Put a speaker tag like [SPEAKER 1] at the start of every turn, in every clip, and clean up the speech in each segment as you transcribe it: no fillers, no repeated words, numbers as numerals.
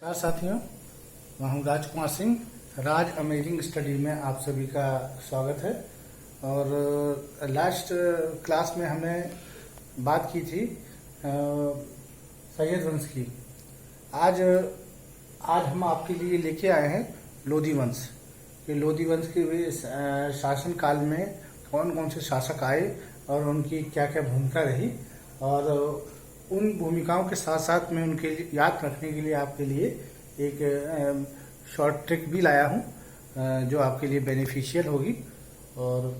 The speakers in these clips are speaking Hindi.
[SPEAKER 1] नमस्कार साथियों, मैं हूं राजकुमार सिंह। राज अमेजिंग स्टडी में आप सभी का स्वागत है। और लास्ट क्लास में हमने बात की थी सैयद वंश की। आज आज हम आपके लिए लेके आए हैं लोधी वंश। ये लोधी वंश के भी शासन काल में कौन कौन से शासक आए और उनकी क्या क्या भूमिका रही, और उन भूमिकाओं के साथ साथ मैं उनके याद रखने के लिए आपके लिए एक शॉर्ट ट्रिक भी लाया हूं जो आपके लिए बेनिफिशियल होगी। और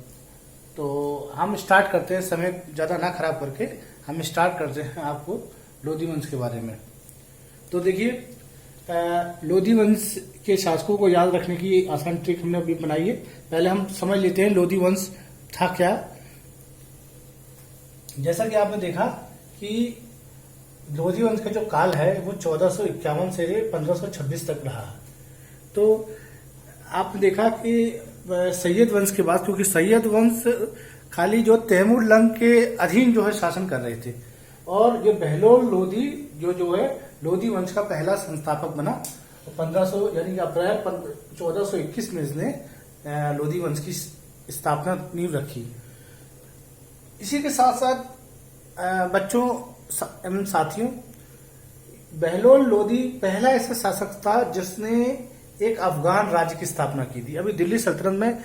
[SPEAKER 1] तो हम स्टार्ट करते हैं, समय ज़्यादा ना खराब करके हम स्टार्ट करते हैं आपको लोधी वंश के बारे में। तो देखिए, लोधी वंश के शासकों को याद रखने की आसान ट्रिक हमने अभी बनाई है। पहले हम समझ लेते हैं लोधी वंश था क्या। जैसा कि आपने देखा कि लोधी वंश का जो काल है वो 1451 से 1526 तक रहा। तो आपने देखा कि सैयद वंश के बाद, क्योंकि सैयद वंश खाली जो तैमूर लंग के अधीन जो है शासन कर रहे थे, और ये बहलोल लोधी जो है लोधी वंश का पहला संस्थापक बना। 1500 यानी कि अप्रैल 1421 में इसने लोधी वंश की स्थापना नींव रखी। इसी के साथ साथ बच्चों एवं साथियों, बहलोल लोधी पहला ऐसा शासक था जिसने एक अफगान राज्य की स्थापना की थी। अभी दिल्ली सल्तनत में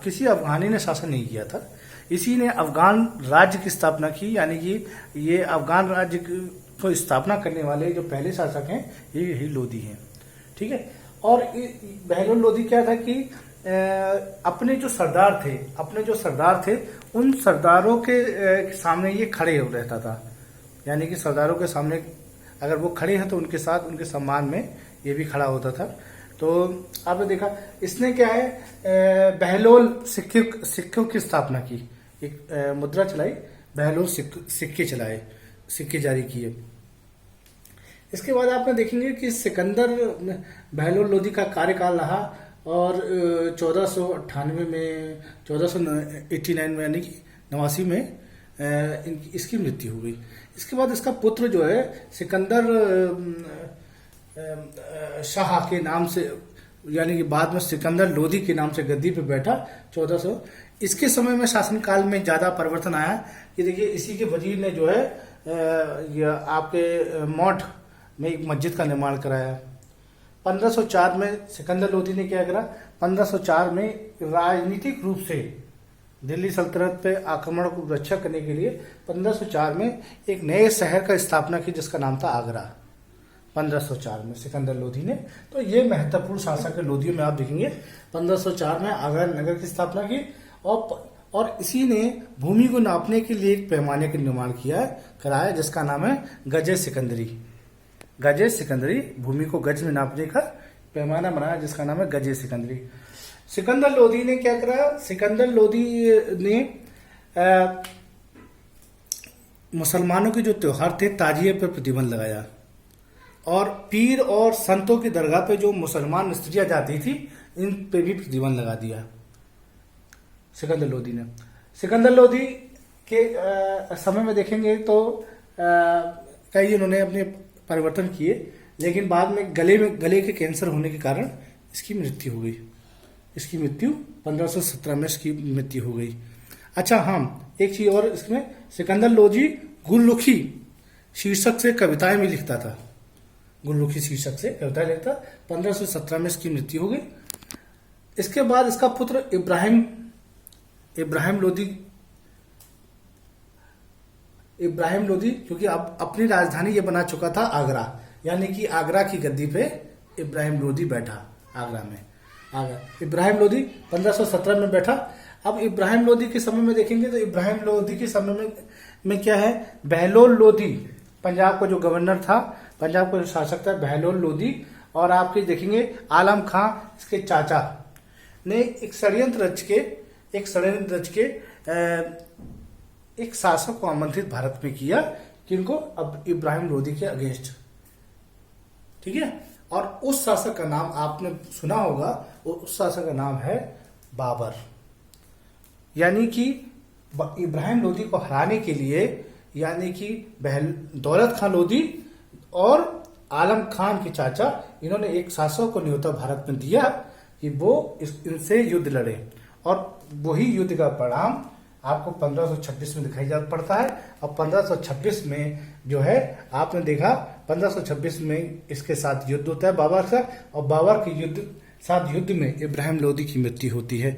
[SPEAKER 1] किसी अफगानी ने शासन नहीं किया था, इसी ने अफगान राज्य की स्थापना की। यानी कि ये अफगान राज्य को स्थापना करने वाले जो पहले शासक हैं ये यही लोधी हैं, ठीक है। और बहलोल लोधी क्या था कि अपने जो सरदार थे उन सरदारों के सामने ये खड़े हो रहता था। यानी कि सरदारों के सामने अगर वो खड़े हैं तो उनके साथ उनके सम्मान में ये भी खड़ा होता था। तो आपने देखा इसने क्या है, बहलोल सिक्कों की स्थापना की, एक मुद्रा चलाई, बहलोल सिक्के जारी किए। इसके बाद आपने देखेंगे कि सिकंदर बहलोल लोधी का कार्यकाल रहा, और 1489 में 1489 में यानी कि 89 में इसकी मृत्यु हो गई। इसके बाद इसका पुत्र जो है सिकंदर शाह के नाम से, यानी कि बाद में सिकंदर लोधी के नाम से गद्दी पे बैठा 1400। इसके समय में शासनकाल में ज्यादा परिवर्तन आया कि देखिए इसी के वजीर ने जो है आपके मौठ में एक मस्जिद का निर्माण कराया। 1504 में सिकंदर लोधी ने क्या करा, 1504 में राजनीतिक रूप से दिल्ली सल्तनत पे आक्रमण को रक्षा करने के लिए 1504 में एक नए शहर का स्थापना की जिसका नाम था आगरा। 1504 में सिकंदर लोधी ने। तो ये महत्वपूर्ण शासक है लोधियों में। आप देखेंगे 1504 में आगरा नगर की स्थापना की, और इसी ने भूमि को नापने के लिए एक पैमाने का निर्माण कराया जिसका नाम है गजे सिकंदरी। भूमि को गज में नापने का पैमाना बनाया जिसका नाम है गजे सिकंदरी। सिकंदर लोधी ने क्या करा, सिकंदर लोधी ने मुसलमानों के जो त्योहार थे ताजिए पर प्रतिबंध लगाया, और पीर और संतों की दरगाह पे जो मुसलमान स्त्रियां जाती थी इन पे भी प्रतिबंध लगा दिया सिकंदर लोधी ने। सिकंदर लोधी के समय में देखेंगे तो कई इन्होंने अपने परिवर्तन किए, लेकिन बाद में गले के कैंसर होने के कारण इसकी मृत्यु हो गई। इसकी मृत्यु 1517 में इसकी मृत्यु हो गई। अच्छा हाँ, एक चीज और इसमें, सिकंदर लोधी गुलरुखी शीर्षक से कविताएं भी लिखता था। 1517 में इसकी मृत्यु हो गई। इसके बाद इसका पुत्र इब्राहिम लोधी क्योंकि अब अपनी राजधानी ये बना चुका था आगरा, यानी कि आगरा की गद्दी पे इब्राहिम लोधी बैठा। इब्राहिम लोधी 1517 में बैठा। अब इब्राहिम लोधी के समय में देखेंगे तो इब्राहिम लोधी के समय में क्या है, बहलोल लोधी पंजाब का जो गवर्नर था, पंजाब का जो शासक था बहलोल लोधी, और आपके देखेंगे आलम खां इसके चाचा ने एक षड्यंत्र रच के एक शासक को आमंत्रित भारत में किया, किनको, अब इब्राहिम लोधी के अगेंस्ट, ठीक है। और उस शासक का नाम आपने सुना होगा, उस शासक का नाम है बाबर। यानी कि इब्राहिम लोधी को हराने के लिए, यानी कि दौलत खां लोधी और आलम खान के चाचा, इन्होंने एक शासक को न्योता भारत में दिया कि वो इनसे युद्ध लड़े, और वही युद्ध का परिणाम आपको 1526 में दिखाई जा पड़ता है। और 1526 में जो है आपने देखा 1526 में इसके साथ युद्ध होता है बाबर से, और बाबर के साथ युद्ध में इब्राहिम लोदी की मृत्यु होती है।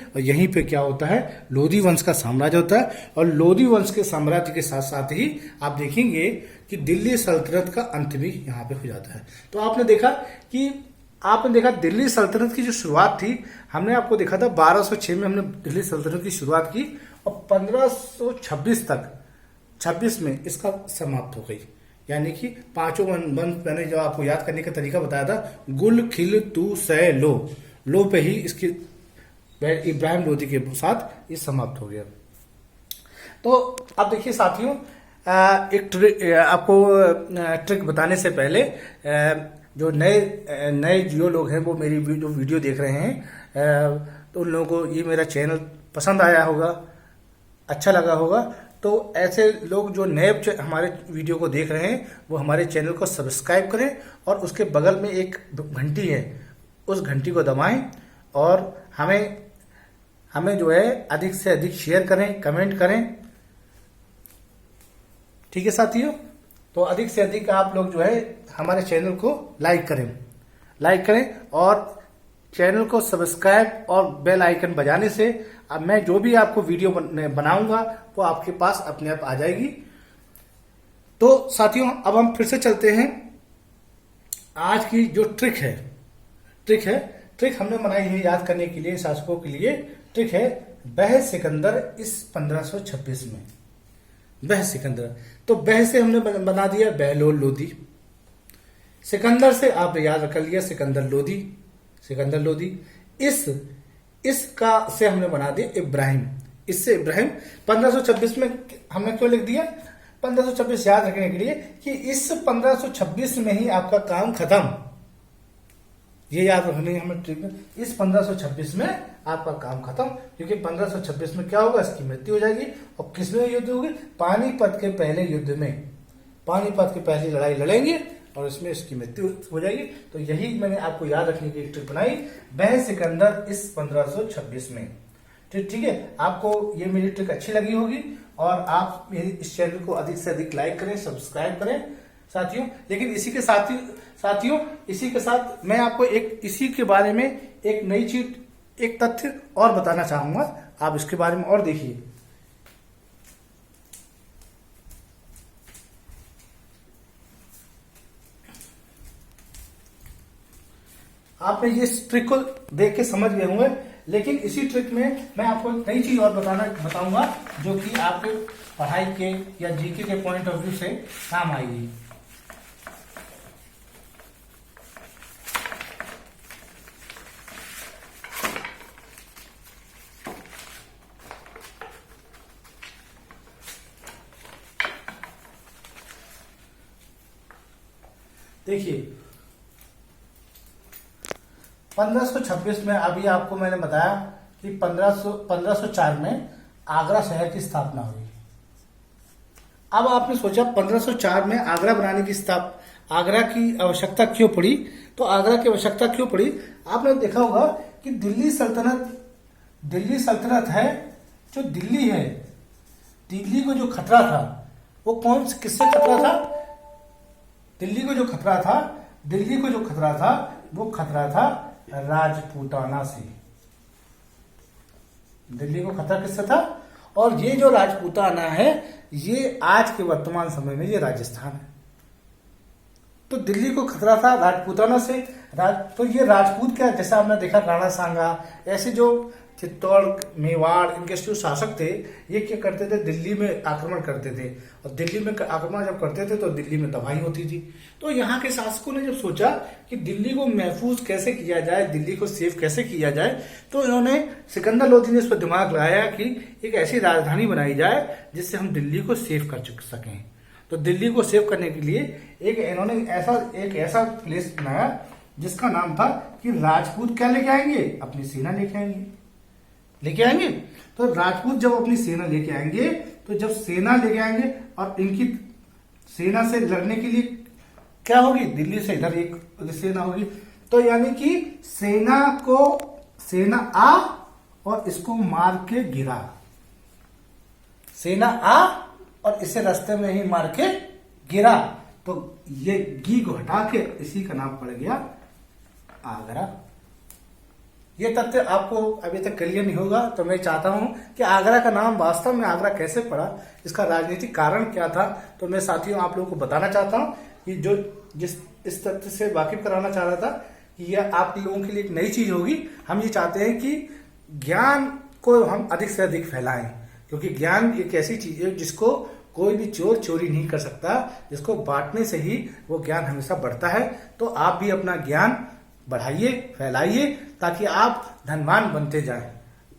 [SPEAKER 1] और यहीं पे क्या होता है, लोदी वंश का साम्राज्य होता है। और लोदी वंश के साम्राज्य के साथ साथ ही आप देखेंगे कि दिल्ली सल्तनत का अंत भी यहाँ पे हो जाता है। तो आपने देखा दिल्ली सल्तनत की जो शुरुआत थी, हमने आपको देखा था 1206 में हमने दिल्ली सल्तनत की शुरुआत की, और 1526 तक 26 में इसका समाप्त हो गई। यानी कि पांचों वंश मैंने जो आपको याद करने का तरीका बताया था, गुल खिल तू सै लो पे ही इसकी इब्राहिम लोदी के साथ ये समाप्त हो गया। तो अब देखिए साथियों, आपको ट्रिक बताने से पहले जो नए जो लोग हैं वो मेरी वीडियो देख रहे हैं, तो उन लोगों को ये मेरा चैनल पसंद आया होगा, अच्छा लगा होगा। तो ऐसे लोग जो नए हमारे वीडियो को देख रहे हैं वो हमारे चैनल को सब्सक्राइब करें, और उसके बगल में एक घंटी है, उस घंटी को दबाएं, और हमें जो है अधिक से अधिक शेयर करें, कमेंट करें। ठीक है साथियों, तो अधिक से अधिक आप लोग जो है हमारे चैनल को लाइक करें, और चैनल को सब्सक्राइब और बेल आइकन बजाने से अब मैं जो भी आपको वीडियो बनाऊंगा वो आपके पास अपने आप आ जाएगी। तो साथियों, अब हम फिर से चलते हैं। आज की जो ट्रिक हमने बनाई है याद करने के लिए, शासकों के लिए ट्रिक है बहस सिकंदर इस 1526 में। बहस सिकंदर, तो बहस से हमने बना दिया बहलोल लोदी, सिकंदर से आप याद रख लिया सिकंदर लोदी, इसका से हमने बना दिया इब्राहिम, इससे इब्राहिम। 1526 में हमने क्यों लिख दिया 1526 याद रखने के लिए कि इस 1526 में ही आपका काम खत्म, ये याद रखने हमें ट्रिक, इस 1526 में आपका काम खत्म, क्योंकि 1526 में क्या होगा, इसकी मृत्यु हो जाएगी। और किसमें युद्ध होगी, पानीपत के पहले युद्ध में, पानीपत की पहली लड़ाई लड़ेंगे और इसमें इसकी मृत्यु हो जाएगी। तो यही मैंने आपको याद रखने की एक ट्रिक बनाई, बहस सिकंदर इस 1526 में। ठीक है, आपको ये मेरी ट्रिक अच्छी लगी होगी, और आप मेरी इस चैनल को अधिक से अधिक लाइक करें, सब्सक्राइब करें साथियों। लेकिन इसी के साथ मैं आपको इसी के बारे में एक नई चीज, एक तथ्य और बताना चाहूंगा, आप इसके बारे में और देखिए। आपने ये ट्रिक को देख के समझ गए होंगे, लेकिन इसी ट्रिक में मैं आपको एक नई चीज और बताऊंगा जो कि आपके पढ़ाई के या जीके के पॉइंट ऑफ व्यू से काम आएगी। देखिए 1526 में अभी आपको मैंने बताया कि 1504 में आगरा शहर की स्थापना हुई। अब आपने सोचा 1504 में आगरा बनाने की आगरा की आवश्यकता क्यों पड़ी, तो आगरा की आवश्यकता क्यों पड़ी, आपने देखा होगा कि दिल्ली सल्तनत है, जो दिल्ली है, दिल्ली को जो खतरा था वो किससे खतरा था, दिल्ली को जो खतरा था वो खतरा था राजपूताना से। दिल्ली को खतरा किससे था, और ये जो राजपूताना है ये आज के वर्तमान समय में ये राजस्थान है। तो दिल्ली को खतरा था राजपूताना से। तो ये राजपूत क्या, जैसा आपने देखा राणा सांगा, ऐसे जो चित्तौड़ मेवाड़ इनके जो शासक थे, ये क्या करते थे, दिल्ली में आक्रमण करते थे, और दिल्ली में आक्रमण जब करते थे तो दिल्ली में तबाही होती थी। तो यहाँ के शासकों ने जब सोचा कि दिल्ली को महफूज कैसे किया जाए, दिल्ली को सेफ कैसे किया जाए, तो इन्होंने सिकंदर लोदी ने इस पर दिमाग लगाया कि एक ऐसी राजधानी बनाई जाए जिससे हम दिल्ली को सेफ कर सकें। तो दिल्ली को सेफ करने के लिए इन्होंने एक ऐसा प्लेस बनाया जिसका नाम था कि राजपूत क्या लेके आएंगे, अपनी सेना लेके आएंगे। तो राजपूत जब अपनी सेना लेके आएंगे, तो जब सेना लेके आएंगे और इनकी सेना से लड़ने के लिए क्या होगी, दिल्ली से इधर एक सेना होगी। तो यानी कि सेना आ और इसको मार के गिरा, सेना आ और इसे रास्ते में ही मार के गिरा। तो ये गी को हटा के इसी का नाम पड़ गया आगरा। ये तथ्य आपको अभी तक क्लियर नहीं होगा, तो मैं चाहता हूं कि आगरा का नाम वास्तव में आगरा कैसे पड़ा, इसका राजनीतिक कारण क्या था। तो मैं साथियों आप लोगों को बताना चाहता हूं कि इस तथ्य से वाकिफ कराना चाह रहा था कि यह आप लोगों के लिए एक नई चीज होगी। हम ये चाहते हैं कि ज्ञान को हम अधिक से अधिक फैलाएं, क्योंकि ज्ञान एक ऐसी चीज है जिसको कोई भी चोर चोरी नहीं कर सकता, जिसको बांटने से ही वो ज्ञान हमेशा बढ़ता है। तो आप भी अपना ज्ञान बढ़ाइए, फैलाइए, ताकि आप धनवान बनते जाएं।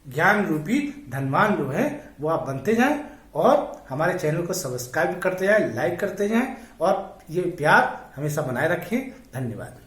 [SPEAKER 1] ज्ञान रूपी धनवान जो है वो आप बनते जाएं, और हमारे चैनल को सब्सक्राइब करते जाएं, लाइक करते जाएं, और ये प्यार हमेशा बनाए रखें। धन्यवाद।